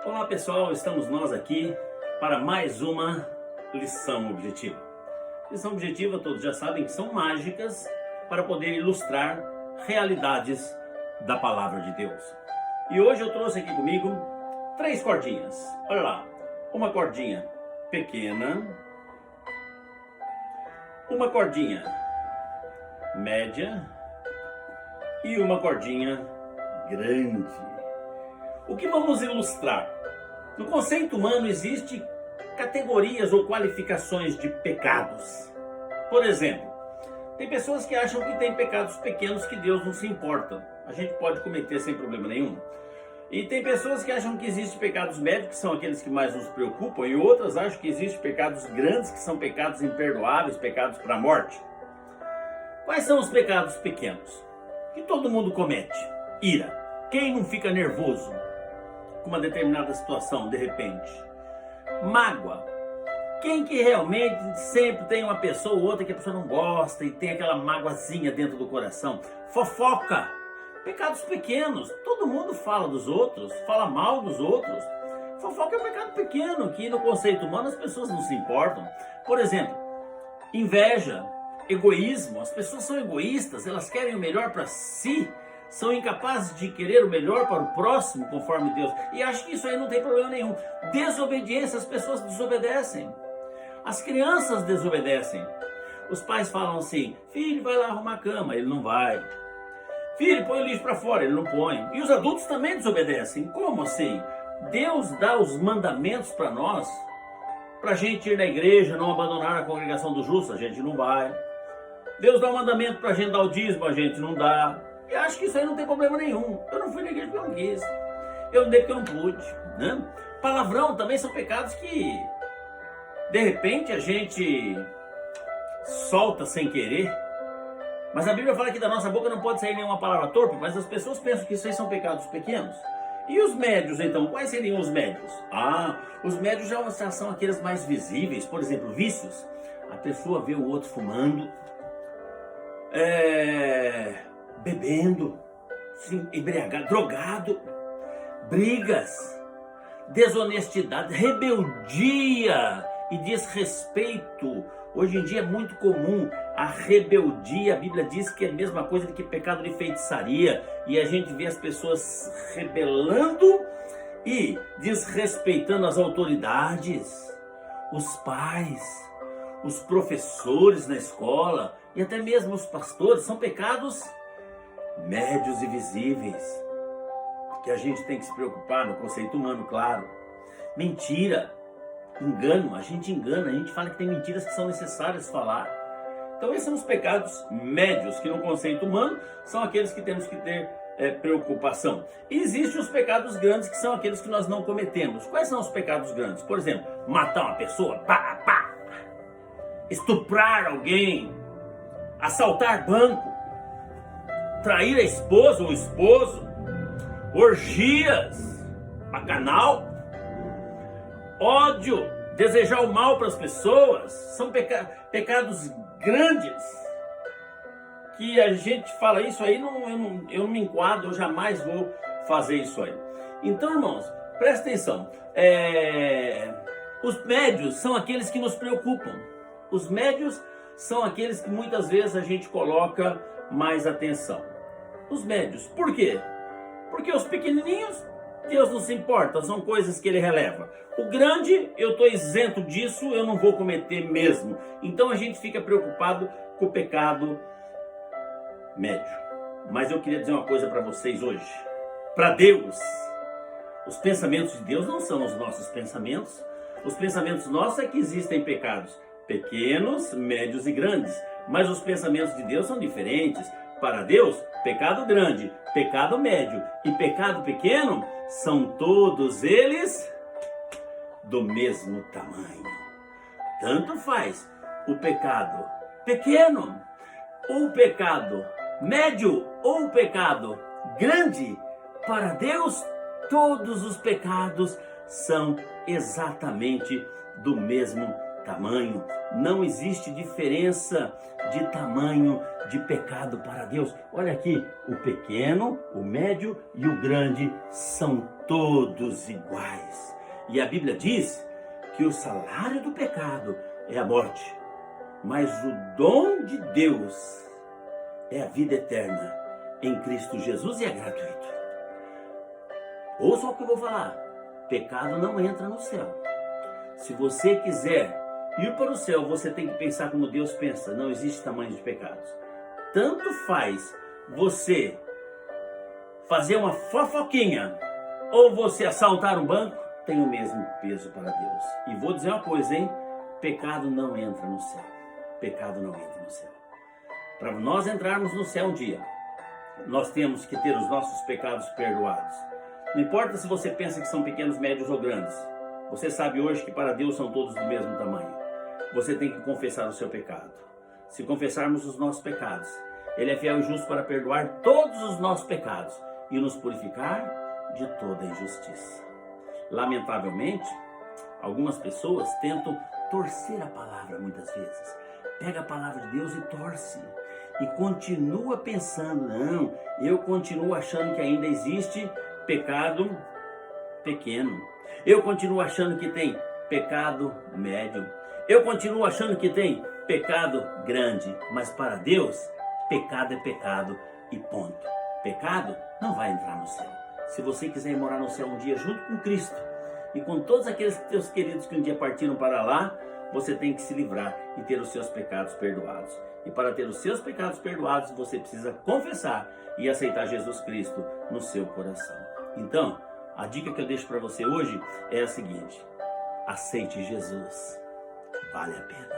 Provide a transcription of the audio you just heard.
Olá pessoal, estamos nós aqui para mais uma lição objetiva. Lição objetiva, todos já sabem que são mágicas para poder ilustrar realidades da palavra de Deus. E hoje eu trouxe aqui comigo 3 cordinhas. Olha lá, uma cordinha pequena, uma cordinha média e uma cordinha grande. O que vamos ilustrar? No conceito humano existe categorias ou qualificações de pecados. Por exemplo, tem pessoas que acham que tem pecados pequenos que Deus não se importa. A gente pode cometer sem problema nenhum. E tem pessoas que acham que existem pecados médios, que são aqueles que mais nos preocupam, e outras acham que existem pecados grandes, que são pecados imperdoáveis, pecados para a morte. Quais são os pecados pequenos? Que todo mundo comete. Ira. Quem não fica nervoso com uma determinada situação, de repente? Mágoa. Quem que realmente sempre tem uma pessoa ou outra que a pessoa não gosta e tem aquela mágoazinha dentro do coração? Fofoca. Pecados pequenos. Todo mundo fala dos outros, fala mal dos outros. Fofoca é um pecado pequeno que no conceito humano as pessoas não se importam. Por exemplo, inveja, egoísmo. As pessoas são egoístas, elas querem o melhor para si, são incapazes de querer o melhor para o próximo, conforme Deus. E acho que isso aí não tem problema nenhum. Desobediência, as pessoas desobedecem. As crianças desobedecem. Os pais falam assim: filho, vai lá arrumar a cama. Ele não vai. Filho, põe o lixo para fora. Ele não põe. E os adultos também desobedecem. Como assim? Deus dá os mandamentos para nós, para a gente ir na igreja, não abandonar a congregação dos justos. A gente não vai. Deus dá um mandamento para a gente dar o dízimo. A gente não dá. E acho que isso aí não tem problema nenhum. Eu não fui na igreja porque eu não quis. Eu não dei porque eu não pude, né? Palavrão também são pecados que, de repente, a gente solta sem querer. Mas a Bíblia fala que da nossa boca não pode sair nenhuma palavra torpe, mas as pessoas pensam que isso aí são pecados pequenos. E os médios, então? Quais seriam os médios? Os médios já são aqueles mais visíveis. Por exemplo, vícios. A pessoa vê o outro fumando, bebendo, se embriagado, drogado, brigas, desonestidade, rebeldia e desrespeito. Hoje em dia é muito comum a rebeldia. A Bíblia diz que é a mesma coisa do que pecado de feitiçaria. E a gente vê as pessoas rebelando e desrespeitando as autoridades, os pais, os professores na escola e até mesmo os pastores. São pecados médios e visíveis que a gente tem que se preocupar no conceito humano, claro. Mentira, engano, a gente engana, a gente fala que tem mentiras que são necessárias falar. Então esses são os pecados médios, que no conceito humano são aqueles que temos que ter preocupação. E existem os pecados grandes, que são aqueles que nós não cometemos. Quais são os pecados grandes? Por exemplo, matar uma pessoa, estuprar alguém, assaltar banco, trair a esposa ou esposo, orgias, bacanal, ódio, desejar o mal para as pessoas. São pecados grandes que a gente fala isso aí, eu não me enquadro, eu jamais vou fazer isso aí. Então, irmãos, presta atenção. Os médios são aqueles que nos preocupam. Os médios são aqueles que muitas vezes a gente coloca mais atenção. Os médios. Por quê? Porque os pequenininhos, Deus não se importa, são coisas que Ele releva. O grande, eu estou isento disso, eu não vou cometer mesmo. Então a gente fica preocupado com o pecado médio. Mas eu queria dizer uma coisa para vocês hoje. Para Deus, os pensamentos de Deus não são os nossos pensamentos. Os pensamentos nossos é que existem pecados pequenos, médios e grandes. Mas os pensamentos de Deus são diferentes. Para Deus, pecado grande, pecado médio e pecado pequeno são todos eles do mesmo tamanho. Tanto faz o pecado pequeno, ou o pecado médio, ou o pecado grande. Para Deus, todos os pecados são exatamente do mesmo tamanho. Não existe diferença de tamanho de pecado para Deus. Olha aqui, o pequeno, o médio e o grande são todos iguais. E a Bíblia diz que o salário do pecado é a morte, mas o dom de Deus é a vida eterna em Cristo Jesus e é gratuito. Ouça o que eu vou falar: pecado não entra no céu. Se você quiser ir para o céu, você tem que pensar como Deus pensa. Não existe tamanho de pecados. Tanto faz você fazer uma fofoquinha ou você assaltar um banco, tem o mesmo peso para Deus. E vou dizer uma coisa, hein? Pecado não entra no céu. Pecado não entra no céu. Para nós entrarmos no céu um dia, nós temos que ter os nossos pecados perdoados. Não importa se você pensa que são pequenos, médios ou grandes. Você sabe hoje que para Deus são todos do mesmo tamanho. Você tem que confessar o seu pecado. Se confessarmos os nossos pecados, Ele é fiel e justo para perdoar todos os nossos pecados e nos purificar de toda injustiça. Lamentavelmente, algumas pessoas tentam torcer a palavra muitas vezes. Pega a palavra de Deus e torce. E continua pensando, não, eu continuo achando que ainda existe pecado pequeno. Eu continuo achando que tem pecado médio. Eu continuo achando que tem pecado grande. Mas para Deus, pecado é pecado e ponto. Pecado não vai entrar no céu. Se você quiser morar no céu um dia junto com Cristo e com todos aqueles teus queridos que um dia partiram para lá, você tem que se livrar e ter os seus pecados perdoados. E para ter os seus pecados perdoados, você precisa confessar e aceitar Jesus Cristo no seu coração. Então, a dica que eu deixo para você hoje é a seguinte: aceite Jesus, vale a pena.